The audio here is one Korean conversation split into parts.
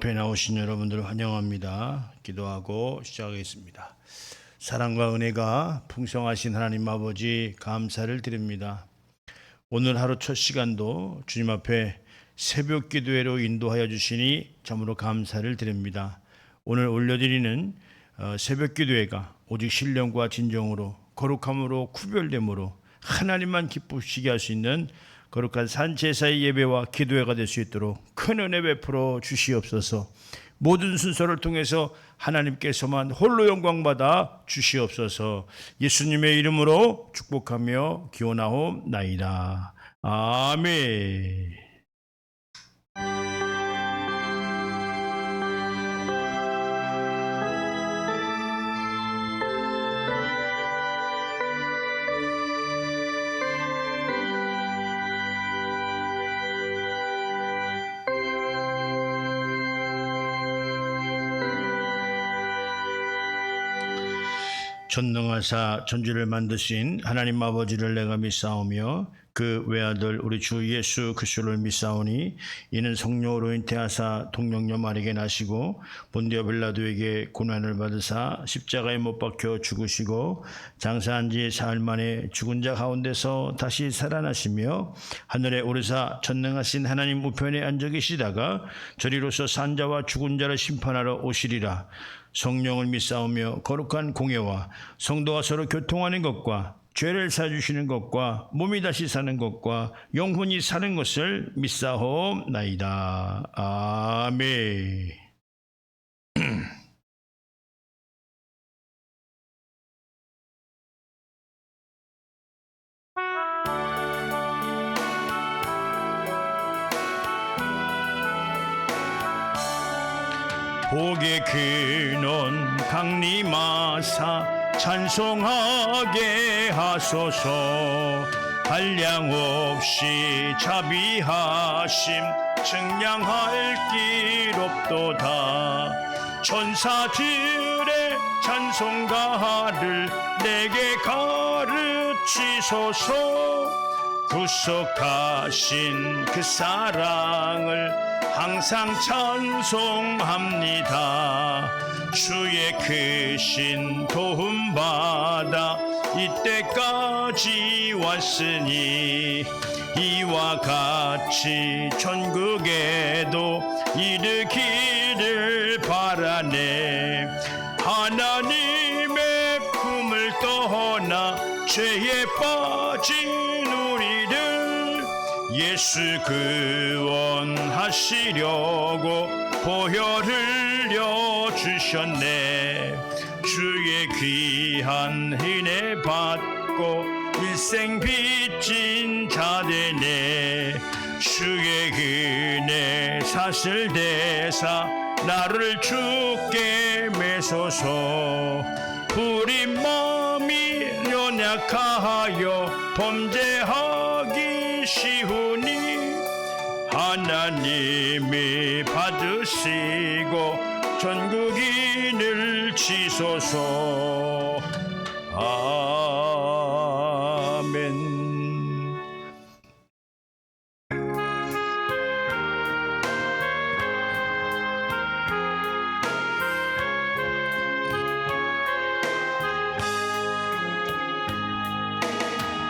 앞에 나오신 여러분들을 환영합니다. 기도하고 시작하겠습니다. 사랑과 은혜가 풍성하신 하나님 아버지 감사를 드립니다. 오늘 하루 첫 시간도 주님 앞에 새벽 기도회로 인도하여 주시니 참으로 감사를 드립니다. 오늘 올려드리는 새벽 기도회가 오직 신령과 진정으로 거룩함으로 구별됨으로 하나님만 기쁘시게 할 수 있는 거룩한 산제사의 예배와 기도회가 될 수 있도록 큰 은혜 베풀어 주시옵소서. 모든 순서를 통해서 하나님께서만 홀로 영광받아 주시옵소서. 예수님의 이름으로 축복하며 기원하옵나이다. 아멘. 전능하사 천지를 만드신 하나님 아버지를 내가 믿사오며 그 외아들 우리 주 예수 그리스도를 믿사오니 이는 성령으로 잉태하사 동정녀 마리아에게 나시고 본디오 빌라도에게 고난을 받으사 십자가에 못 박혀 죽으시고 장사한 지 사흘 만에 죽은 자 가운데서 다시 살아나시며 하늘에 오르사 전능하신 하나님 우편에 앉아 계시다가 저리로서 산 자와 죽은 자를 심판하러 오시리라. 성령을 믿사오며 거룩한 공예와 성도가 서로 교통하는 것과 죄를 사주시는 것과 몸이 다시 사는 것과 영혼이 사는 것을 믿사옵나이다. 아멘. 복의 근원 강림하사 찬송하게 하소서. 한량 없이 자비하심 측량할 길 없도다. 천사들의 찬송가를 내게 가르치소서. 구속하신 그 사랑을 항상 찬송합니다. 주의 크신 도움받아 이때까지 왔으니 이와 같이 천국에도 이르기를 바라네. 하나님의 품을 떠나 죄에 빠진 우리를 예수 구원하시려고 보혈 흘려 주셨네. 주의 귀한 은혜 받고 일생 빚진 자 되네. 주의 은혜 사슬 대사 나를 주께 매소서. 우리 마음이 연약하여 범죄하기 쉬우니 하나님이 받으시고 전국인을 치소서. 아멘.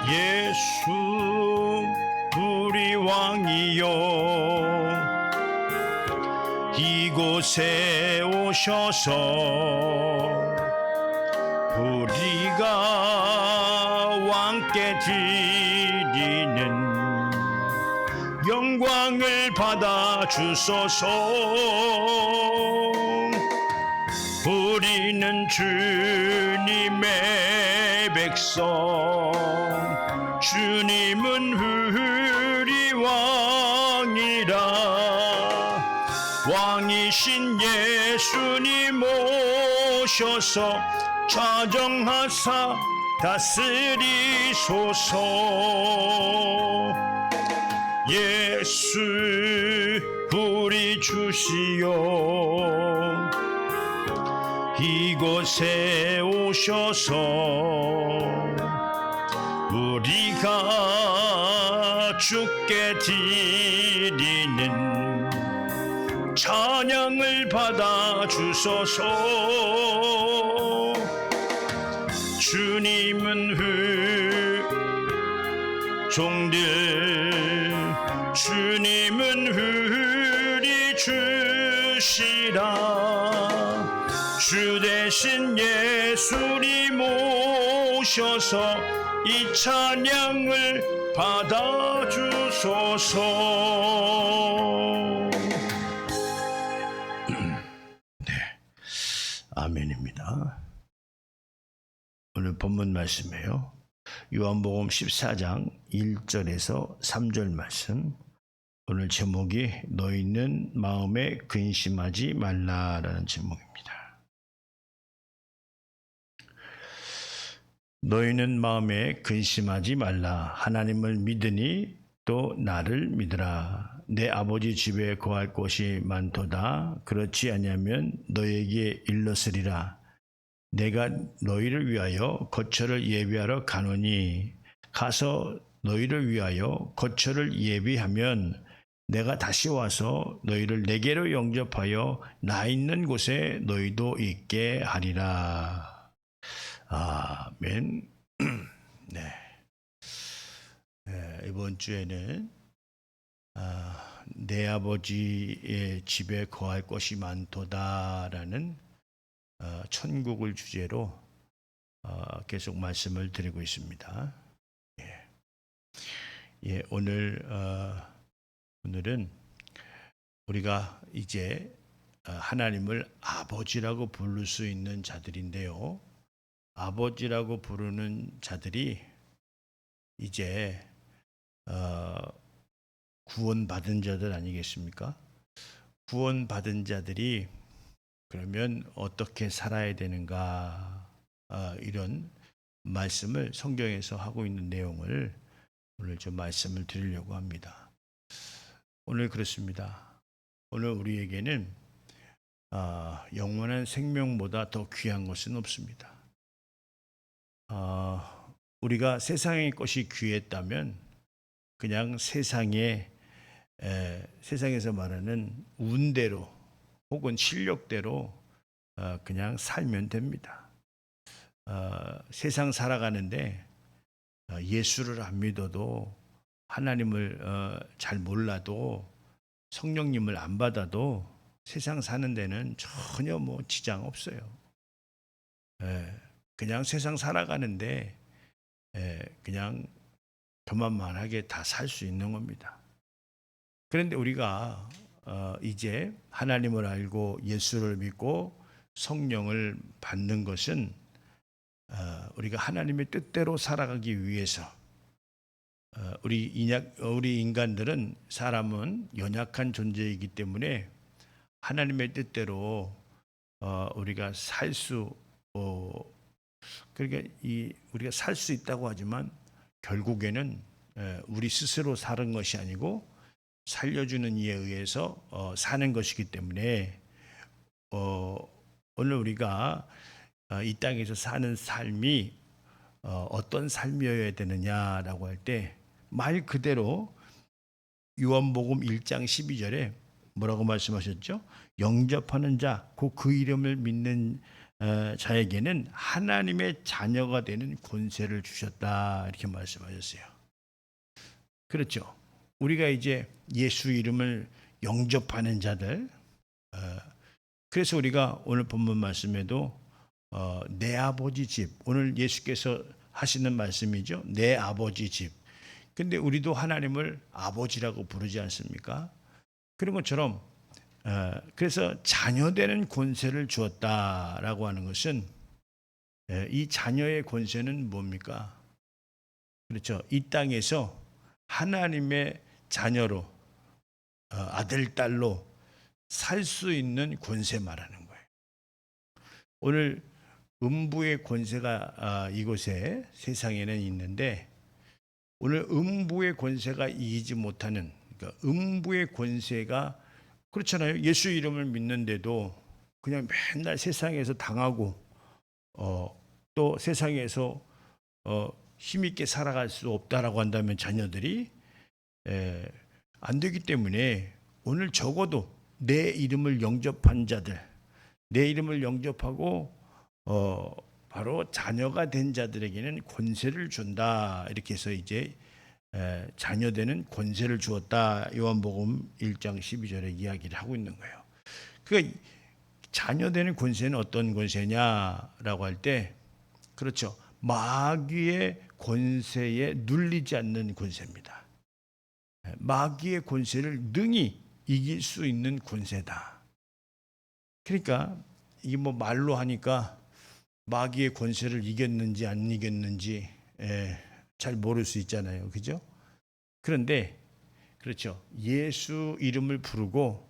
예수 우리 왕이여 이곳에 오셔서 우리가 왕께 드리는 영광을 받아 주소서. 우리는 주님의 백성, 주님은 우리 왕이라. 왕이신 예수님 오셔서 자정하사 다스리소서. 예수 우리 주시여 이곳에 오셔서 우리가 주께 드리는 찬양을 받아 주소서. 주님은 종들 주님은 의리 주시라. 주 대신 예수님 오셔서 이 찬양을 받아 주소서. 네, 아멘입니다. 오늘 본문 말씀이에요. 요한복음 14장 1절에서 3절 말씀. 오늘 제목이 너희는 마음에 근심하지 말라라는 제목입니다. 너희는 마음에 근심하지 말라. 하나님을 믿으니 또 나를 믿으라. 내 아버지 집에 거할 곳이 많도다. 그렇지 아니하면 너희에게 일렀으리라. 내가 너희를 위하여 거처를 예비하러 가노니 가서 너희를 위하여 거처를 예비하면 내가 다시 와서 너희를 내게로 영접하여 나 있는 곳에 너희도 있게 하리라. 아멘. 네. 이번 주에는 내 아버지의 집에 거할 곳이 많도다라는 천국을 주제로 계속 말씀을 드리고 있습니다. 오늘은 우리가 이제 하나님을 아버지라고 부를 수 있는 자들인데요. 아버지라고 부르는 자들이 이제 구원받은 자들 아니겠습니까? 구원받은 자들이 그러면 어떻게 살아야 되는가, 이런 말씀을 성경에서 하고 있는 내용을 오늘 좀 말씀을 드리려고 합니다. 오늘 그렇습니다. 오늘 우리에게는 영원한 생명보다 더 귀한 것은 없습니다. 우리가 세상의 것이 귀했다면 그냥 세상에서 말하는 운대로 혹은 실력대로 그냥 살면 됩니다. 세상 살아가는데 예수를 안 믿어도, 하나님을 잘 몰라도, 성령님을 안 받아도 세상 사는 데는 전혀 지장 없어요. 그냥 세상 살아가는데 그냥 교만만하게 다 살 수 있는 겁니다. 그런데 우리가 이제 하나님을 알고 예수를 믿고 성령을 받는 것은 우리가 하나님의 뜻대로 살아가기 위해서, 우리 인간들은, 사람은 연약한 존재이기 때문에 하나님의 뜻대로 우리가 그러니까 우리가 살 수 있다고 하지만 결국에는 우리 스스로 사는 것이 아니고 살려주는 이에 의해서 사는 것이기 때문에 오늘 우리가 이 땅에서 사는 삶이 어떤 삶이어야 되느냐라고 할 때, 말 그대로 요한복음 1장 12절에 뭐라고 말씀하셨죠? 영접하는 자, 곧 그 이름을 믿는 자에게는 하나님의 자녀가 되는 권세를 주셨다, 이렇게 말씀하셨어요. 그렇죠. 우리가 이제 예수 이름을 영접하는 자들, 그래서 우리가 오늘 본문 말씀에도 내 아버지 집, 오늘 예수께서 하시는 말씀이죠. 내 아버지 집. 근데 우리도 하나님을 아버지라고 부르지 않습니까? 그런 것처럼 그래서 자녀되는 권세를 주었다라고 하는 것은, 이 자녀의 권세는 뭡니까? 그렇죠. 이 땅에서 하나님의 자녀로, 아들, 딸로 살 수 있는 권세 말하는 거예요. 오늘 음부의 권세가 이곳에 세상에는 있는데, 오늘 음부의 권세가 이기지 못하는, 그러니까 음부의 권세가, 그렇잖아요. 예수 이름을 믿는데도 그냥 맨날 세상에서 당하고 또 세상에서 힘있게 살아갈 수 없다라고 한다면 자녀들이 안 되기 때문에 오늘 적어도 내 이름을 영접한 자들, 내 이름을 영접하고 바로 자녀가 된 자들에게는 권세를 준다. 이렇게 해서 이제 자녀되는 권세를 주었다. 요한복음 1장 12절에 이야기를 하고 있는 거예요. 그러니까 자녀되는 권세는 어떤 권세냐라고 할 때, 그렇죠, 마귀의 권세에 눌리지 않는 권세입니다. 마귀의 권세를 능히 이길 수 있는 권세다. 그러니까 이게 뭐 말로 하니까 마귀의 권세를 이겼는지 안 이겼는지 잘 모를 수 있잖아요. 그죠? 그런데 그렇죠, 예수 이름을 부르고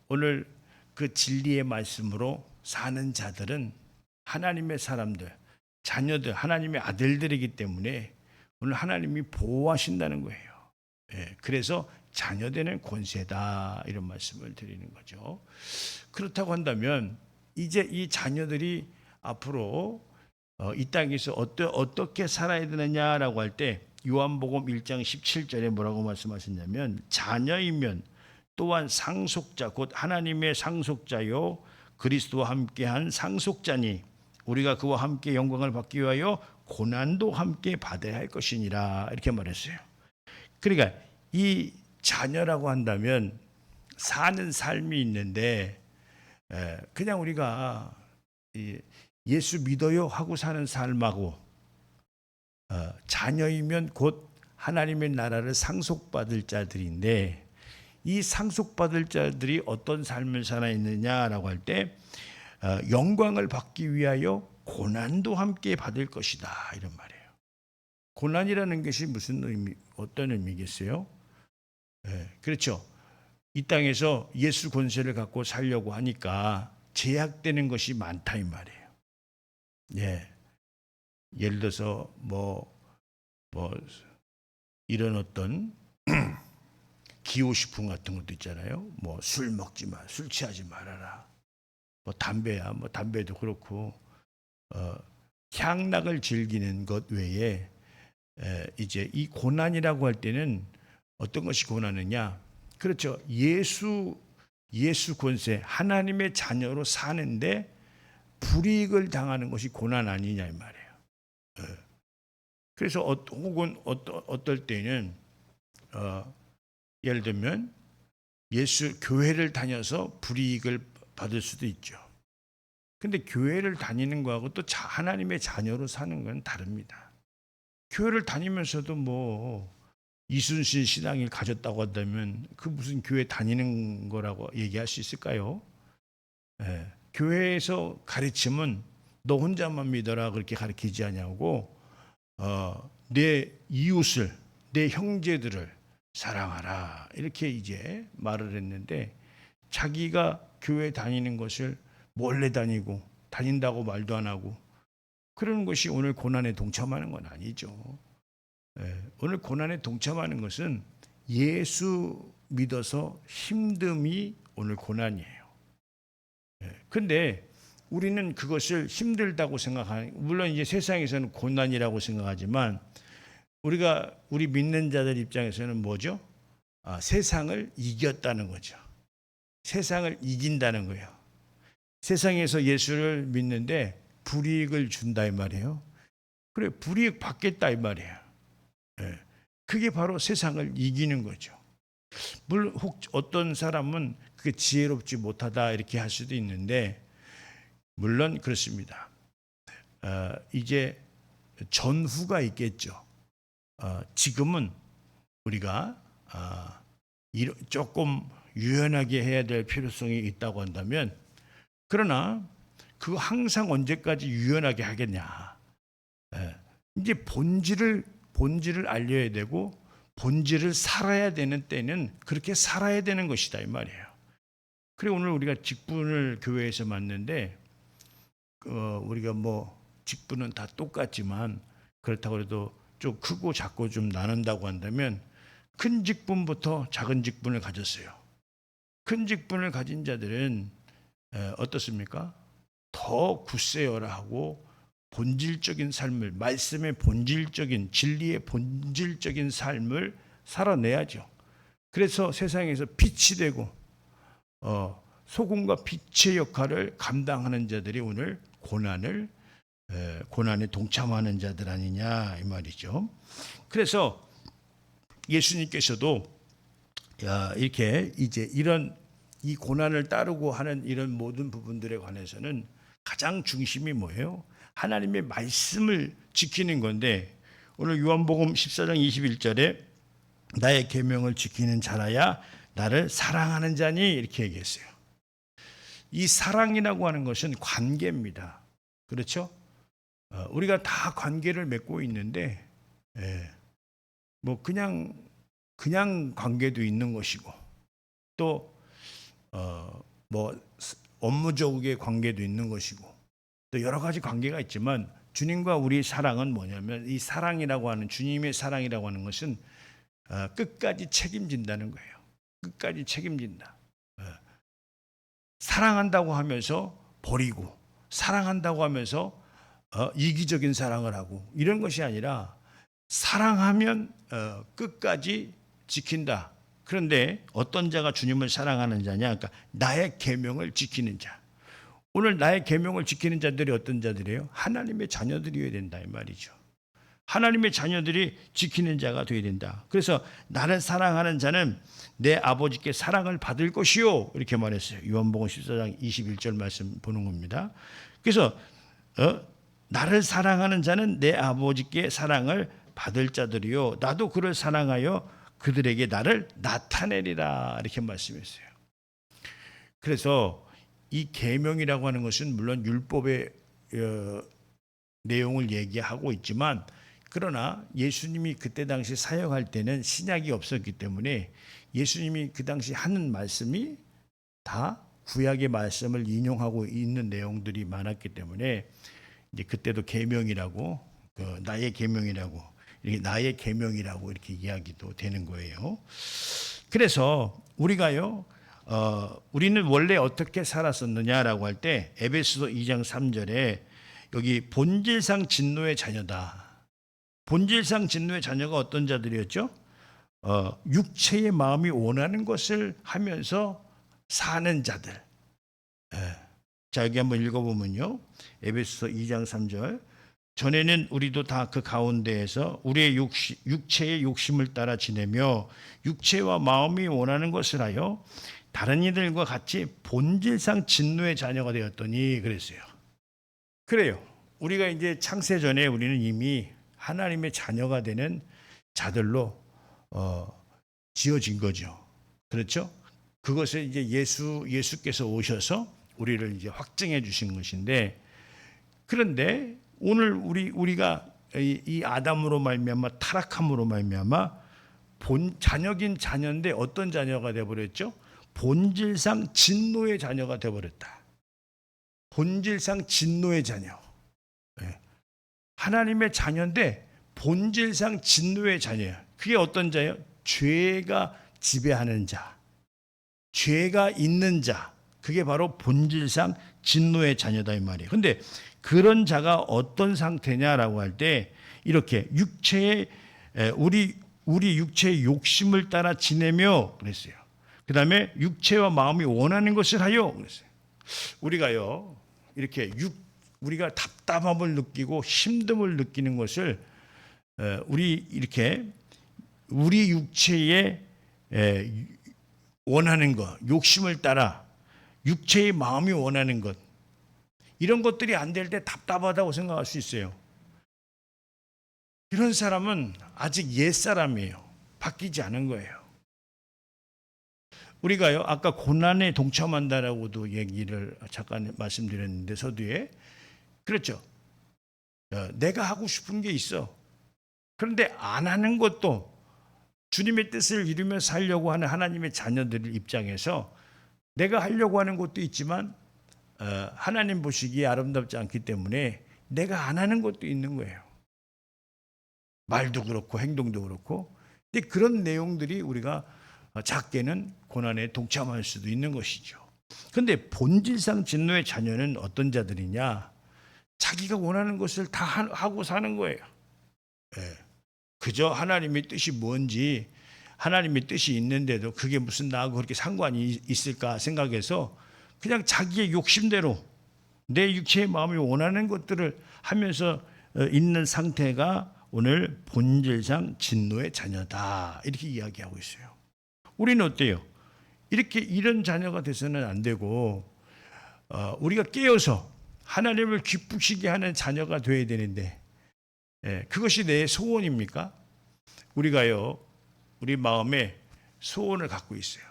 오늘 그 진리의 말씀으로 사는 자들은 하나님의 사람들, 자녀들, 하나님의 아들들이기 때문에 오늘 하나님이 보호하신다는 거예요. 그래서 자녀되는 권세다, 이런 말씀을 드리는 거죠. 그렇다고 한다면 이제 이 자녀들이 앞으로 이 땅에서 어떻게 살아야 되느냐라고 할 때 요한복음 1장 17절에 뭐라고 말씀하셨냐면, 자녀이면 또한 상속자, 곧 하나님의 상속자요 그리스도와 함께한 상속자니 우리가 그와 함께 영광을 받기 위하여 고난도 함께 받아야 할 것이니라, 이렇게 말했어요. 그러니까 이 자녀라고 한다면 사는 삶이 있는데, 그냥 우리가 예수 믿어요 하고 사는 삶하고, 자녀이면 곧 하나님의 나라를 상속받을 자들인데, 이 상속받을 자들이 어떤 삶을 살아 있느냐라고 할 때, 영광을 받기 위하여 고난도 함께 받을 것이다, 이런 말이에요. 고난이라는 것이 무슨 의미, 어떤 의미겠어요? 그렇죠. 이 땅에서 예수 권세를 갖고 살려고 하니까 제약되는 것이 많다, 이 말이에요. 예를 들어서 뭐 이런 어떤 기호식품 같은 것도 있잖아요. 뭐 술 먹지 마, 술 취하지 말아라. 뭐 담배야, 뭐 담배도 그렇고 향락을 즐기는 것 외에 이제 이 고난이라고 할 때는 어떤 것이 고난이냐? 그렇죠. 예수 권세, 하나님의 자녀로 사는데 불이익을 당하는 것이 고난 아니냐, 이 말이에요. 그래서 혹은 어떨 때는 예를 들면 예수 교회를 다녀서 불이익을 받을 수도 있죠. 근데 교회를 다니는 거하고 또 하나님의 자녀로 사는 건 다릅니다. 교회를 다니면서도 뭐 이순신 신앙을 가졌다고 한다면 그 무슨 교회 다니는 거라고 얘기할 수 있을까요? 교회에서 가르침은 너 혼자만 믿어라 그렇게 가르치지 않냐고, 내 이웃을, 내 형제들을 사랑하라, 이렇게 이제 말을 했는데, 자기가 교회 다니는 것을 몰래 다니고 다닌다고 말도 안 하고 그러는 것이 오늘 고난에 동참하는 건 아니죠. 오늘 고난에 동참하는 것은 예수 믿어서 힘듦이 오늘 고난이에요. 근데 우리는 그것을 힘들다고 생각하는, 물론 이제 세상에서는 고난이라고 생각하지만 우리 믿는 자들 입장에서는 뭐죠? 세상을 이겼다는 거죠. 세상을 이긴다는 거예요. 세상에서 예수를 믿는데 불이익을 준다, 이 말이에요. 그래, 불이익 받겠다, 이 말이에요. 그게 바로 세상을 이기는 거죠. 물론 어떤 사람은 그게 지혜롭지 못하다 이렇게 할 수도 있는데, 물론 그렇습니다. 이제 전후가 있겠죠. 지금은 우리가 조금 유연하게 해야 될 필요성이 있다고 한다면, 그러나 그거 항상 언제까지 유연하게 하겠냐. 이제 본질을 알려야 되고 본질을 살아야 되는 때는 그렇게 살아야 되는 것이다, 이 말이에요. 그리고 오늘 우리가 직분을 교회에서 맡는데, 우리가 뭐 직분은 다 똑같지만 그렇다고 해도 좀 크고 작고 좀 나눈다고 한다면 큰 직분부터 작은 직분을 가졌어요. 큰 직분을 가진 자들은 어떻습니까? 더 굳세어라 하고 본질적인 삶을, 말씀의 본질적인, 진리의 본질적인 삶을 살아내야죠. 그래서 세상에서 빛이 되고 소금과 빛의 역할을 감당하는 자들이 오늘 고난에 동참하는 자들 아니냐 이 말이죠. 그래서 예수님께서도 이렇게 이제 이런 이 고난을 따르고 하는 이런 모든 부분들에 관해서는 가장 중심이 뭐예요? 하나님의 말씀을 지키는 건데, 오늘 요한복음 14장 21절에 나의 계명을 지키는 자라야 나를 사랑하는 자니 이렇게 얘기했어요. 이 사랑이라고 하는 것은 관계입니다. 그렇죠? 우리가 다 관계를 맺고 있는데, 뭐 그냥 관계도 있는 것이고, 또 뭐 업무적의 관계도 있는 것이고, 또 여러 가지 관계가 있지만 주님과 우리의 사랑은 뭐냐면, 이 사랑이라고 하는, 주님의 사랑이라고 하는 것은 끝까지 책임진다는 거예요. 끝까지 책임진다. 사랑한다고 하면서 버리고, 사랑한다고 하면서 이기적인 사랑을 하고, 이런 것이 아니라 사랑하면 끝까지 지킨다. 그런데 어떤 자가 주님을 사랑하는 자냐? 그러니까 나의 계명을 지키는 자. 오늘 나의 계명을 지키는 자들이 어떤 자들이에요? 하나님의 자녀들이어야 된다 이 말이죠. 하나님의 자녀들이 지키는 자가 되어야 된다. 그래서 나를 사랑하는 자는 내 아버지께 사랑을 받을 것이요, 이렇게 말했어요. 요한복음 14장 21절 말씀 보는 겁니다. 그래서 나를 사랑하는 자는 내 아버지께 사랑을 받을 자들이요, 나도 그를 사랑하여 그들에게 나를 나타내리라, 이렇게 말씀했어요. 그래서 이 계명이라고 하는 것은 물론 율법의 내용을 얘기하고 있지만, 그러나 예수님이 그때 당시 사역할 때는 신약이 없었기 때문에 예수님이 그 당시 하는 말씀이 다 구약의 말씀을 인용하고 있는 내용들이 많았기 때문에 이제 그때도 계명이라고, 나의 계명이라고, 이렇게 나의 계명이라고 이렇게 이야기도 되는 거예요. 그래서 우리가요, 우리는 원래 어떻게 살았었느냐라고 할 때 에베소서 2장 3절에 여기 본질상 진노의 자녀다. 본질상 진노의 자녀가 어떤 자들이었죠? 육체의 마음이 원하는 것을 하면서 사는 자들. 자, 여기 한번 읽어보면요, 에베소서 2장 3절. 전에는 우리도 다 그 가운데에서 우리의 육체의 욕심을 따라 지내며 육체와 마음이 원하는 것을 하여 다른 이들과 같이 본질상 진노의 자녀가 되었더니 그랬어요. 그래요. 우리가 이제 창세 전에 우리는 이미 하나님의 자녀가 되는 자들로 지어진 거죠. 그렇죠? 그것을 이제 예수께서 오셔서 우리를 이제 확증해 주신 것인데, 그런데 오늘 우리가 이 아담으로 말미암아, 타락함으로 말미암아 자녀긴 자녀인데 어떤 자녀가 되어 버렸죠? 본질상 진노의 자녀가 되어 버렸다. 본질상 진노의 자녀. 하나님의 자녀인데 본질상 진노의 자녀예요. 그게 어떤 자예요? 죄가 지배하는 자, 죄가 있는 자. 그게 바로 본질상 진노의 자녀다 이 말이에요. 근데 그런 자가 어떤 상태냐라고 할 때, 이렇게 우리 육체의 욕심을 따라 지내며 그랬어요. 그 다음에 육체와 마음이 원하는 것을 하여 그랬어요. 우리가요, 이렇게 우리가 답답함을 느끼고 힘듦을 느끼는 것을 우리 육체의 원하는 것, 욕심을 따라 육체의 마음이 원하는 것, 이런 것들이 안 될 때 답답하다고 생각할 수 있어요. 이런 사람은 아직 옛사람이에요. 바뀌지 않은 거예요. 우리가요, 아까 고난에 동참한다라고도 얘기를 잠깐 말씀드렸는데 서두에, 그렇죠. 내가 하고 싶은 게 있어. 그런데 안 하는 것도 주님의 뜻을 이루며 살려고 하는 하나님의 자녀들 입장에서 내가 하려고 하는 것도 있지만 하나님 보시기에 아름답지 않기 때문에 내가 안 하는 것도 있는 거예요. 말도 그렇고 행동도 그렇고. 근데 그런 내용들이 우리가 작게는 고난에 동참할 수도 있는 것이죠. 그런데 본질상 진노의 자녀는 어떤 자들이냐? 자기가 원하는 것을 다 하고 사는 거예요. 그저 하나님의 뜻이 뭔지, 하나님의 뜻이 있는데도 그게 무슨 나하고 그렇게 상관이 있을까 생각해서 그냥 자기의 욕심대로 내 육체의 마음이 원하는 것들을 하면서 있는 상태가 오늘 본질상 진노의 자녀다, 이렇게 이야기하고 있어요. 우리는 어때요? 이렇게 이런 자녀가 돼서는 안 되고 우리가 깨어서 하나님을 기쁘시게 하는 자녀가 되어야 되는데, 그것이 내 소원입니까? 우리가요, 우리 마음에 소원을 갖고 있어요.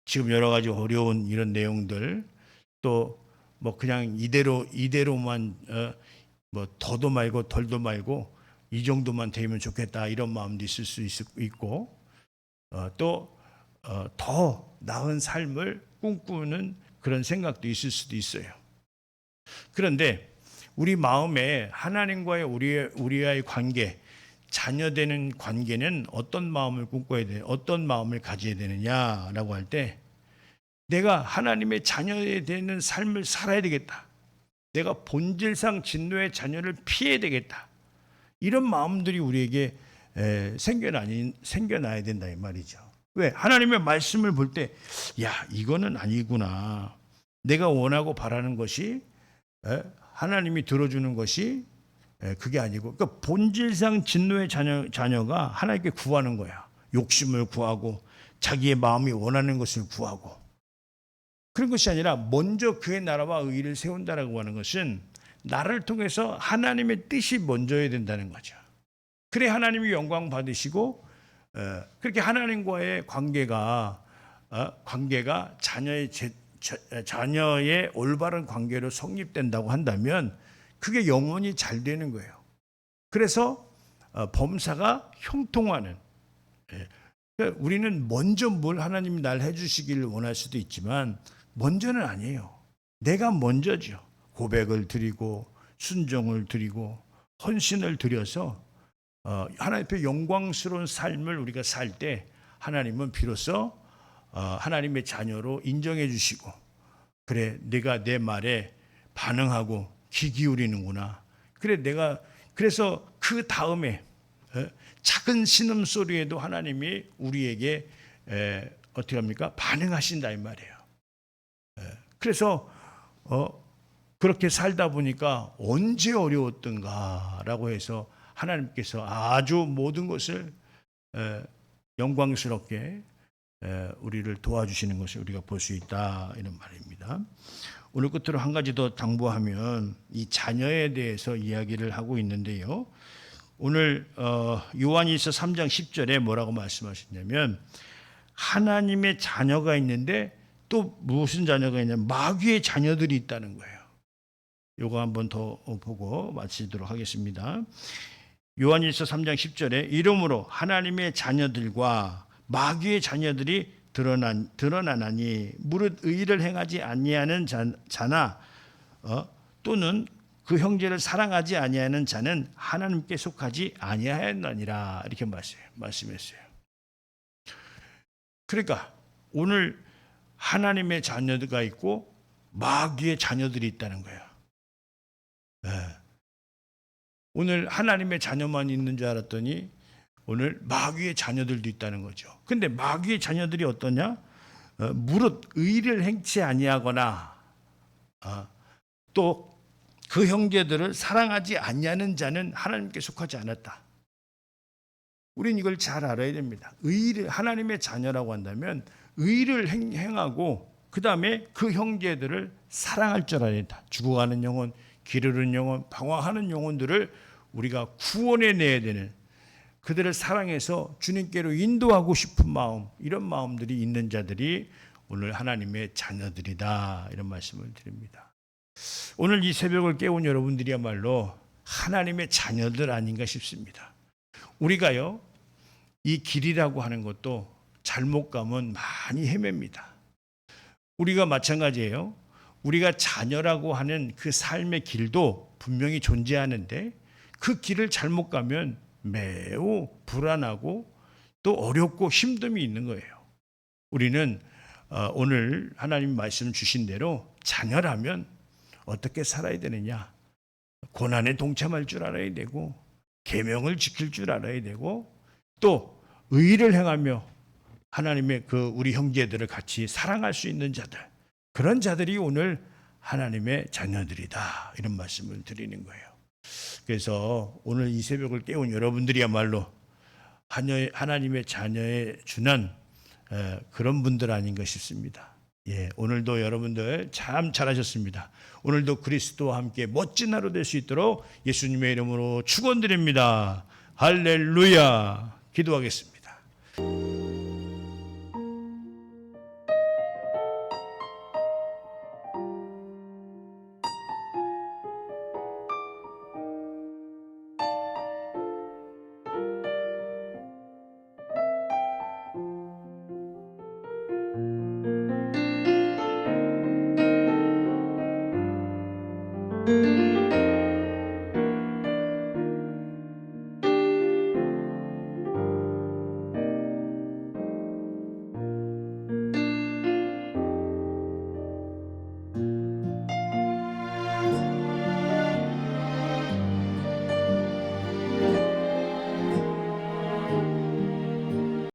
지금 여러 가지 어려운 이런 내용들, 또 뭐 그냥 이대로만 뭐 더도 말고 덜도 말고 이 정도만 되면 좋겠다, 이런 마음도 있을 수 있고, 또 더 나은 삶을 꿈꾸는 그런 생각도 있을 수도 있어요. 그런데 우리 마음에 하나님과의 우리와의 관계, 자녀되는 관계는 어떤 마음을 꿈꿔야 돼, 어떤 마음을 가져야 되느냐라고 할 때, 내가 하나님의 자녀에 되는 삶을 살아야 되겠다, 내가 본질상 진노의 자녀를 피해야 되겠다, 이런 마음들이 우리에게 생겨나야 된다, 이 말이죠. 왜? 하나님의 말씀을 볼 때, 야, 이거는 아니구나, 내가 원하고 바라는 것이 하나님이 들어주는 것이 그게 아니고, 그러니까 본질상 진노의 자녀가 하나님께 구하는 거야. 욕심을 구하고 자기의 마음이 원하는 것을 구하고, 그런 것이 아니라 먼저 그의 나라와 의를 세운다라고 하는 것은 나를 통해서 하나님의 뜻이 먼저야 된다는 거죠. 그래 하나님이 영광 받으시고, 그렇게 하나님과의 관계가 자녀의 올바른 관계로 성립된다고 한다면 그게 영원히 잘 되는 거예요. 그래서 범사가 형통하는, 그러니까 우리는 먼저 뭘 하나님이 날 해주시기를 원할 수도 있지만 먼저는 아니에요. 내가 먼저죠. 고백을 드리고 순종을 드리고 헌신을 드려서 하나님 앞에 영광스러운 삶을 우리가 살 때 하나님은 비로소 하나님의 자녀로 인정해 주시고, 그래 내가 내 말에 반응하고 귀 기울이는구나, 그래 내가 그래서 그 다음에 작은 신음소리에도 하나님이 우리에게 어떻게 합니까? 반응하신다, 이 말이에요. 그래서 그렇게 살다 보니까 언제 어려웠던가라고 해서 하나님께서 아주 모든 것을 영광스럽게 우리를 도와주시는 것을 우리가 볼 수 있다, 이런 말입니다. 오늘 끝으로 한 가지 더 당부하면 이 자녀에 대해서 이야기를 하고 있는데요. 오늘 요한일서 3장 10절에 뭐라고 말씀하셨냐면, 하나님의 자녀가 있는데 또 무슨 자녀가 있냐면 마귀의 자녀들이 있다는 거예요. 요거 한번 더 보고 마치도록 하겠습니다. 요한일서 3장 10절에 이러므로 하나님의 자녀들과 마귀의 자녀들이 드러나나니 무릇 의를 행하지 아니하는 자나 또는 그 형제를 사랑하지 아니하는 자는 하나님께 속하지 아니하였느니라, 이렇게 말씀했어요. 그러니까 오늘 하나님의 자녀가 있고 마귀의 자녀들이 있다는 거예요. 오늘 하나님의 자녀만 있는 줄 알았더니 오늘 마귀의 자녀들도 있다는 거죠. 근데 마귀의 자녀들이 어떠냐? 무릇 의를 행치 아니하거나 또 그 형제들을 사랑하지 아니하는 자는 하나님께 속하지 않았다. 우리는 이걸 잘 알아야 됩니다. 하나님의 자녀라고 한다면 의를 행하고 그 다음에 그 형제들을 사랑할 줄 알아야 된다. 죽어가는 영혼, 기르는 영혼, 방황하는 영혼들을 우리가 구원해 내야 되는, 그들을 사랑해서 주님께로 인도하고 싶은 마음, 이런 마음들이 있는 자들이 오늘 하나님의 자녀들이다, 이런 말씀을 드립니다. 오늘 이 새벽을 깨운 여러분들이야말로 하나님의 자녀들 아닌가 싶습니다. 우리가요, 이 길이라고 하는 것도 잘못 가면 많이 헤맵니다. 우리가 마찬가지예요. 우리가 자녀라고 하는 그 삶의 길도 분명히 존재하는데 그 길을 잘못 가면 매우 불안하고 또 어렵고 힘듦이 있는 거예요. 우리는 오늘 하나님 말씀 주신 대로 자녀라면 어떻게 살아야 되느냐, 고난에 동참할 줄 알아야 되고 계명을 지킬 줄 알아야 되고 또 의를 행하며 하나님의 그 우리 형제들을 같이 사랑할 수 있는 자들, 그런 자들이 오늘 하나님의 자녀들이다, 이런 말씀을 드리는 거예요. 그래서 오늘 이 새벽을 깨운 여러분들이야말로 하나님의 자녀에 준한 그런 분들 아닌가 싶습니다. 예, 오늘도 여러분들 참 잘하셨습니다. 오늘도 그리스도와 함께 멋진 하루 될 수 있도록 예수님의 이름으로 축원드립니다. 할렐루야. 기도하겠습니다.